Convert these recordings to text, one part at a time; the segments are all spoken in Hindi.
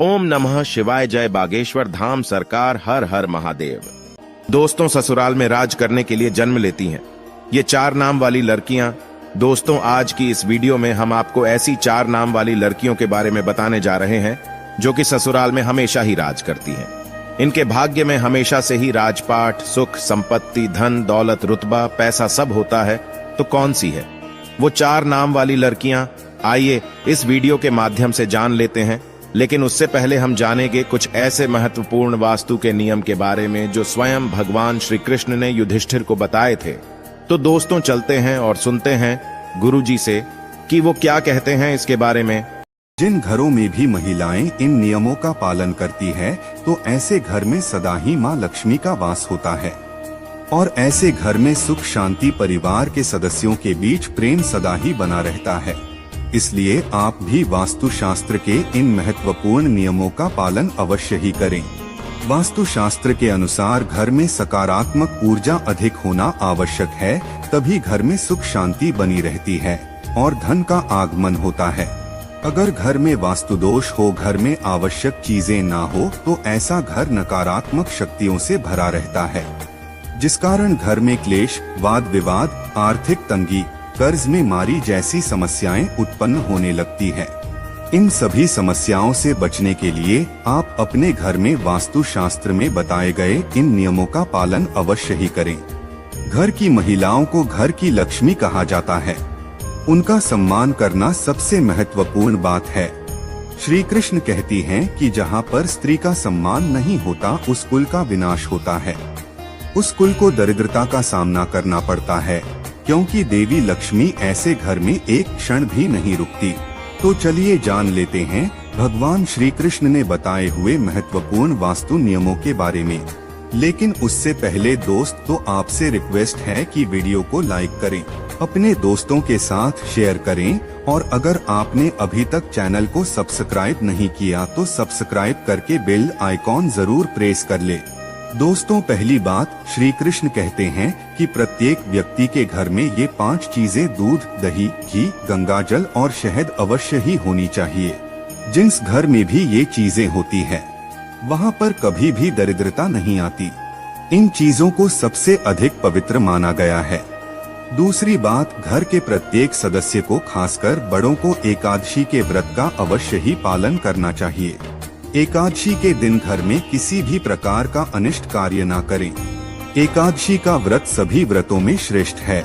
ओम नमः शिवाय। जय बागेश्वर धाम सरकार, हर हर महादेव। दोस्तों, ससुराल में राज करने के लिए जन्म लेती हैं ये 4 नाम वाली लड़कियां। दोस्तों, आज की इस वीडियो में हम आपको ऐसी 4 नाम वाली लड़कियों के बारे में बताने जा रहे हैं जो कि ससुराल में हमेशा ही राज करती हैं। इनके भाग्य में हमेशा से ही राजपाट, सुख, संपत्ति, धन, दौलत, रुतबा, पैसा सब होता है। तो कौन सी है वो 4 नाम वाली लड़कियां? आइए इस वीडियो के माध्यम से जान लेते हैं। लेकिन उससे पहले हम जानेंगे कुछ ऐसे महत्वपूर्ण वास्तु के नियम के बारे में जो स्वयं भगवान श्री कृष्ण ने युधिष्ठिर को बताए थे। तो दोस्तों, चलते हैं और सुनते हैं गुरुजी से कि वो क्या कहते हैं इसके बारे में। जिन घरों में भी महिलाएं इन नियमों का पालन करती है तो ऐसे घर में सदा ही मां लक्ष्मी का वास होता है और ऐसे घर में सुख शांति, परिवार के सदस्यों के बीच प्रेम सदा ही बना रहता है। इसलिए आप भी वास्तु शास्त्र के इन महत्वपूर्ण नियमों का पालन अवश्य ही करें। वास्तु शास्त्र के अनुसार घर में सकारात्मक ऊर्जा अधिक होना आवश्यक है, तभी घर में सुख शांति बनी रहती है और धन का आगमन होता है। अगर घर में वास्तु दोष हो, घर में आवश्यक चीजें ना हो, तो ऐसा घर नकारात्मक शक्तियों से भरा रहता है, जिस कारण घर में क्लेश, वाद विवाद, आर्थिक तंगी, कर्ज में मारी जैसी समस्याएं उत्पन्न होने लगती है। इन सभी समस्याओं से बचने के लिए आप अपने घर में वास्तु शास्त्र में बताए गए इन नियमों का पालन अवश्य ही करें। घर की महिलाओं को घर की लक्ष्मी कहा जाता है। उनका सम्मान करना सबसे महत्वपूर्ण बात है। श्री कृष्ण कहती हैं कि जहाँ पर स्त्री का सम्मान नहीं होता उस कुल का विनाश होता है, उस कुल को दरिद्रता का सामना करना पड़ता है, क्योंकि देवी लक्ष्मी ऐसे घर में एक क्षण भी नहीं रुकती। तो चलिए जान लेते हैं भगवान श्री कृष्ण ने बताए हुए महत्वपूर्ण वास्तु नियमों के बारे में। लेकिन उससे पहले दोस्त, तो आपसे रिक्वेस्ट है कि वीडियो को लाइक करें, अपने दोस्तों के साथ शेयर करें और अगर आपने अभी तक चैनल को सब्सक्राइब नहीं किया तो सब्सक्राइब करके बेल आइकॉन जरूर प्रेस कर ले। दोस्तों, पहली बात, श्री कृष्ण कहते हैं कि प्रत्येक व्यक्ति के घर में ये 5 चीजें दूध, दही, घी, गंगाजल और शहद अवश्य ही होनी चाहिए। जिस घर में भी ये चीजें होती है वहाँ पर कभी भी दरिद्रता नहीं आती। इन चीजों को सबसे अधिक पवित्र माना गया है। दूसरी बात, घर के प्रत्येक सदस्य को, खासकर बड़ों को, एकादशी के व्रत का अवश्य ही पालन करना चाहिए। एकादशी के दिन घर में किसी भी प्रकार का अनिष्ट कार्य ना करें। एकादशी का व्रत सभी व्रतों में श्रेष्ठ है,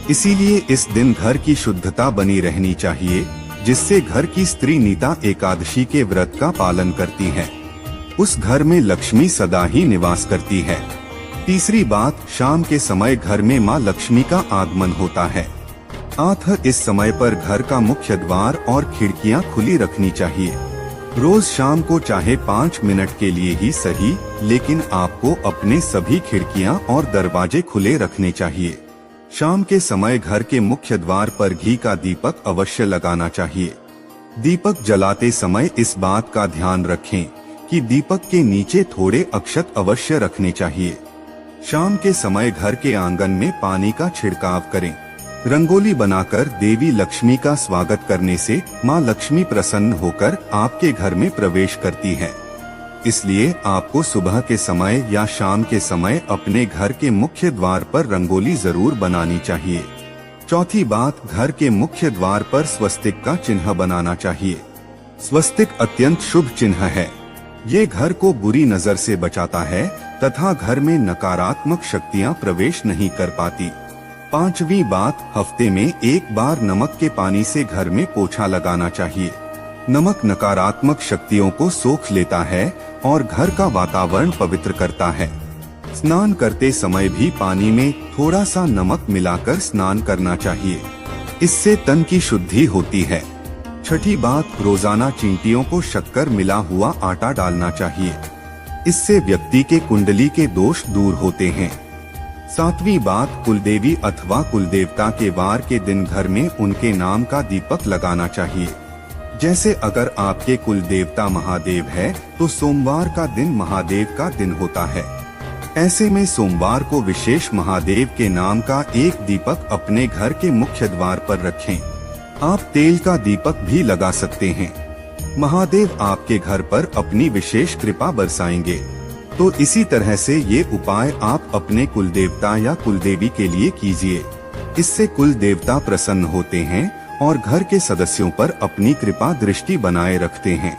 इसीलिए इस दिन घर की शुद्धता बनी रहनी चाहिए, जिससे घर की स्त्री नीता एकादशी के व्रत का पालन करती है। उस घर में लक्ष्मी सदा ही निवास करती है। तीसरी बात, शाम के समय घर में मां लक्ष्मी का आगमन होता है। इस समय पर घर का मुख्य द्वार और खिड़कियां खुली रखनी चाहिए। रोज शाम को चाहे 5 मिनट के लिए ही सही, लेकिन आपको अपने सभी खिड़कियां और दरवाजे खुले रखने चाहिए। शाम के समय घर के मुख्य द्वार पर घी का दीपक अवश्य लगाना चाहिए। दीपक जलाते समय इस बात का ध्यान रखें कि दीपक के नीचे थोड़े अक्षत अवश्य रखने चाहिए। शाम के समय घर के आंगन में पानी का छिड़काव करें। रंगोली बनाकर देवी लक्ष्मी का स्वागत करने से मां लक्ष्मी प्रसन्न होकर आपके घर में प्रवेश करती है। इसलिए आपको सुबह के समय या शाम के समय अपने घर के मुख्य द्वार पर रंगोली जरूर बनानी चाहिए। चौथी बात, घर के मुख्य द्वार पर स्वस्तिक का चिन्ह बनाना चाहिए। स्वस्तिक अत्यंत शुभ चिन्ह है। ये घर को बुरी नजर से बचाता है तथा घर में नकारात्मक शक्तियां प्रवेश नहीं कर पाती। पांचवी बात, हफ्ते में एक बार नमक के पानी से घर में पोछा लगाना चाहिए। नमक नकारात्मक शक्तियों को सोख लेता है और घर का वातावरण पवित्र करता है। स्नान करते समय भी पानी में थोड़ा सा नमक मिलाकर स्नान करना चाहिए, इससे तन की शुद्धि होती है। छठी बात, रोजाना चींटियों को शक्कर मिला हुआ आटा डालना चाहिए, इससे व्यक्ति के कुंडली के दोष दूर होते हैं। सातवीं बात, कुलदेवी अथवा कुलदेवता के वार के दिन घर में उनके नाम का दीपक लगाना चाहिए। जैसे अगर आपके कुलदेवता महादेव है तो सोमवार का दिन महादेव का दिन होता है। ऐसे में सोमवार को विशेष महादेव के नाम का एक दीपक अपने घर के मुख्य द्वार पर रखें। आप तेल का दीपक भी लगा सकते हैं। महादेव आपके घर पर अपनी विशेष कृपा बरसाएंगे। तो इसी तरह से ये उपाय आप अपने कुल देवता या कुल देवी के लिए कीजिए। इससे कुल देवता प्रसन्न होते हैं और घर के सदस्यों पर अपनी कृपा दृष्टि बनाए रखते हैं।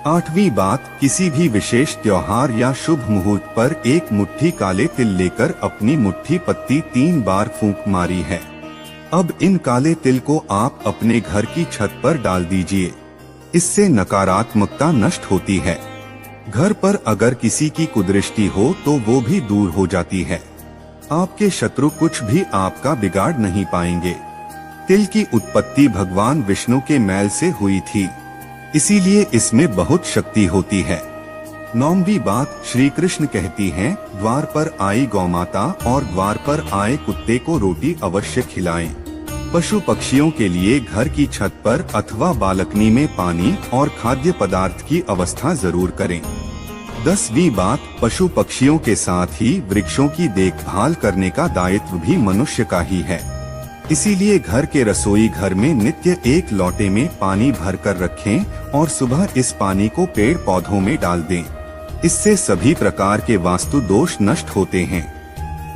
8वीं बात, किसी भी विशेष त्योहार या शुभ मुहूर्त पर एक मुट्ठी काले तिल लेकर अपनी मुट्ठी पत्ती 3 बार फूंक मारी है। अब इन काले तिल को आप अपने घर की छत पर डाल दीजिए। इससे नकारात्मकता नष्ट होती है। घर पर अगर किसी की कुदृष्टि हो तो वो भी दूर हो जाती है। आपके शत्रु कुछ भी आपका बिगाड़ नहीं पाएंगे। तिल की उत्पत्ति भगवान विष्णु के मैल से हुई थी, इसीलिए इसमें बहुत शक्ति होती है। 9वीं बात, श्री कृष्ण कहती हैं, द्वार पर आई गौमाता और द्वार पर आए कुत्ते को रोटी अवश्य खिलाएं। पशु पक्षियों के लिए घर की छत पर अथवा बालकनी में पानी और खाद्य पदार्थ की व्यवस्था जरूर करें। 10वीं बात, पशु पक्षियों के साथ ही वृक्षों की देखभाल करने का दायित्व भी मनुष्य का ही है। इसीलिए घर के रसोई घर में नित्य एक लोटे में पानी भरकर रखें और सुबह इस पानी को पेड़ पौधों में डाल दें। इससे सभी प्रकार के वास्तु दोष नष्ट होते हैं।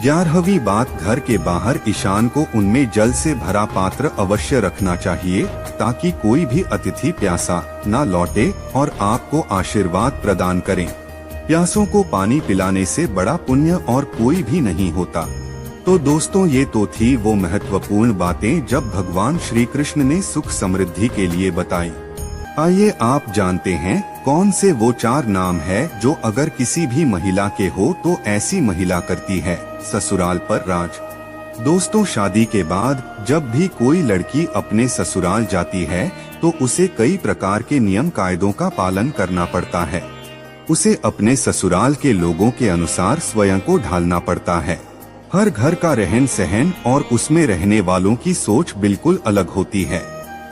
11वीं बात, घर के बाहर ईशान को उनमें जल से भरा पात्र अवश्य रखना चाहिए ताकि कोई भी अतिथि प्यासा न लौटे और आपको आशीर्वाद प्रदान करें। प्यासों को पानी पिलाने से बड़ा पुण्य और कोई भी नहीं होता। तो दोस्तों, ये तो थी वो महत्वपूर्ण बातें जब भगवान श्री कृष्ण ने सुख समृद्धि के लिए बताई। आइए आप जानते हैं कौन से वो 4 नाम है जो अगर किसी भी महिला के हो तो ऐसी महिला करती है ससुराल पर राज। दोस्तों, शादी के बाद जब भी कोई लड़की अपने ससुराल जाती है तो उसे कई प्रकार के नियम कायदों का पालन करना पड़ता है। उसे अपने ससुराल के लोगों के अनुसार स्वयं को ढालना पड़ता है। हर घर का रहन सहन और उसमें रहने वालों की सोच बिल्कुल अलग होती है।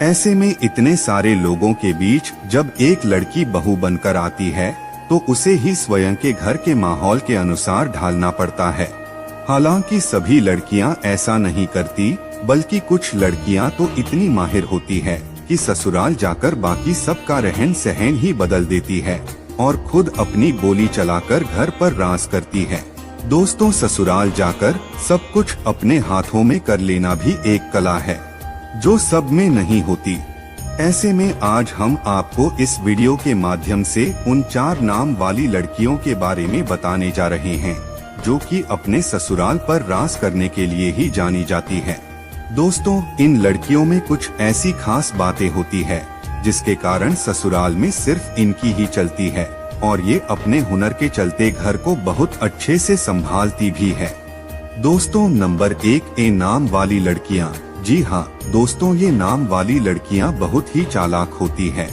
ऐसे में इतने सारे लोगों के बीच जब एक लड़की बहू बनकर आती है तो उसे ही स्वयं के घर के माहौल के अनुसार ढालना पड़ता है। हालांकि सभी लड़कियां ऐसा नहीं करती, बल्कि कुछ लड़कियां तो इतनी माहिर होती है कि ससुराल जाकर बाकी सबका रहन सहन ही बदल देती है और खुद अपनी बोली चलाकर घर पर राज करती है। दोस्तों, ससुराल जाकर सब कुछ अपने हाथों में कर लेना भी एक कला है जो सब में नहीं होती। ऐसे में आज हम आपको इस वीडियो के माध्यम से उन 4 नाम वाली लड़कियों के बारे में बताने जा रहे हैं जो कि अपने ससुराल पर राज करने के लिए ही जानी जाती है। दोस्तों, इन लड़कियों में कुछ ऐसी खास बातें होती है जिसके कारण ससुराल में सिर्फ इनकी ही चलती है और ये अपने हुनर के चलते घर को बहुत अच्छे से संभालती भी है। दोस्तों, नंबर 1, ए नाम वाली लड़कियां। जी हाँ दोस्तों, ये नाम वाली लड़कियां बहुत ही चालाक होती हैं।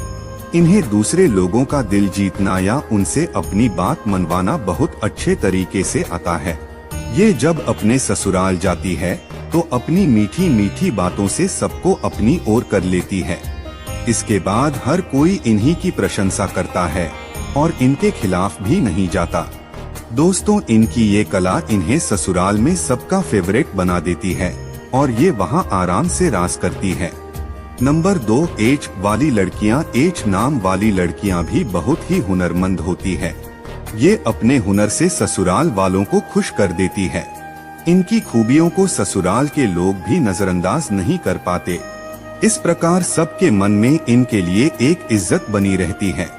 इन्हें दूसरे लोगों का दिल जीतना या उनसे अपनी बात मनवाना बहुत अच्छे तरीके से आता है। ये जब अपने ससुराल जाती है तो अपनी मीठी मीठी बातों से सबको अपनी ओर कर लेती है। इसके बाद हर कोई इन्हीं की प्रशंसा करता है और इनके खिलाफ भी नहीं जाता। दोस्तों, इनकी ये कला इन्हें ससुराल में सबका फेवरेट बना देती है और ये वहाँ आराम से राज करती है। नंबर 2, एच वाली लड़कियाँ। एच नाम वाली लड़कियाँ भी बहुत ही हुनरमंद होती है। ये अपने हुनर से ससुराल वालों को खुश कर देती है। इनकी खूबियों को ससुराल के लोग भी नजरअंदाज नहीं कर पाते। इस प्रकार सबके मन में इनके लिए एक इज्जत बनी रहती है।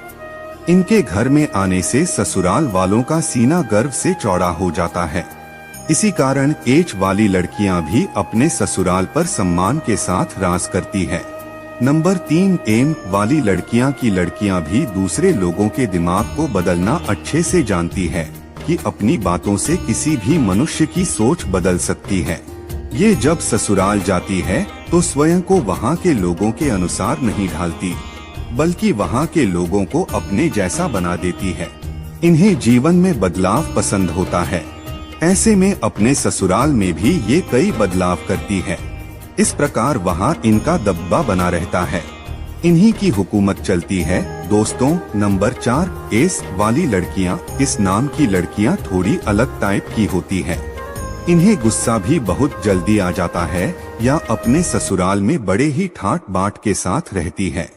इनके घर में आने से ससुराल वालों का सीना गर्व से चौड़ा हो जाता है। इसी कारण एच वाली लड़कियां भी अपने ससुराल पर सम्मान के साथ राज करती है। नंबर 3, एम वाली लड़कियां भी दूसरे लोगों के दिमाग को बदलना अच्छे से जानती है कि अपनी बातों से किसी भी मनुष्य की सोच बदल सकती है। ये जब ससुराल जाती है तो स्वयं को वहाँ के लोगों के अनुसार नहीं ढालती, बल्कि वहाँ के लोगों को अपने जैसा बना देती है। इन्हें जीवन में बदलाव पसंद होता है। ऐसे में अपने ससुराल में भी ये कई बदलाव करती है। इस प्रकार वहाँ इनका दबदबा बना रहता है। इन्हीं की हुकूमत चलती है। दोस्तों, नंबर 4, एस वाली लड़कियाँ। इस नाम की लड़कियाँ थोड़ी अलग टाइप की होती है। इन्हें गुस्सा भी बहुत जल्दी आ जाता है या अपने ससुराल में बड़े ही ठाट बाट के साथ रहती है।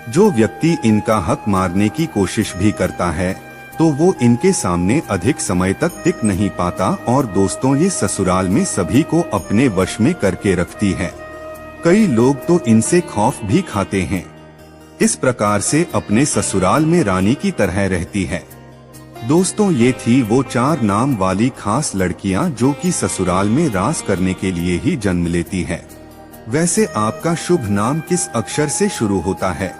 जो व्यक्ति इनका हक मारने की कोशिश भी करता है तो वो इनके सामने अधिक समय तक टिक नहीं पाता और दोस्तों ये ससुराल में सभी को अपने वश में करके रखती है। कई लोग तो इनसे खौफ भी खाते हैं। इस प्रकार से अपने ससुराल में रानी की तरह रहती है। दोस्तों ये थी वो 4 नाम वाली खास लड़कियां जो कि ससुराल में राज करने के लिए ही जन्म लेती है। वैसे आपका शुभ नाम किस अक्षर से शुरू होता है?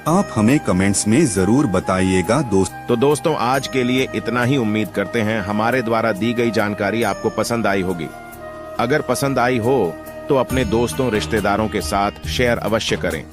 आप हमें कमेंट्स में जरूर बताइएगा तो दोस्तों आज के लिए इतना ही। उम्मीद करते हैं हमारे द्वारा दी गई जानकारी आपको पसंद आई होगी। अगर पसंद आई हो तो अपने दोस्तों रिश्तेदारों के साथ शेयर अवश्य करें।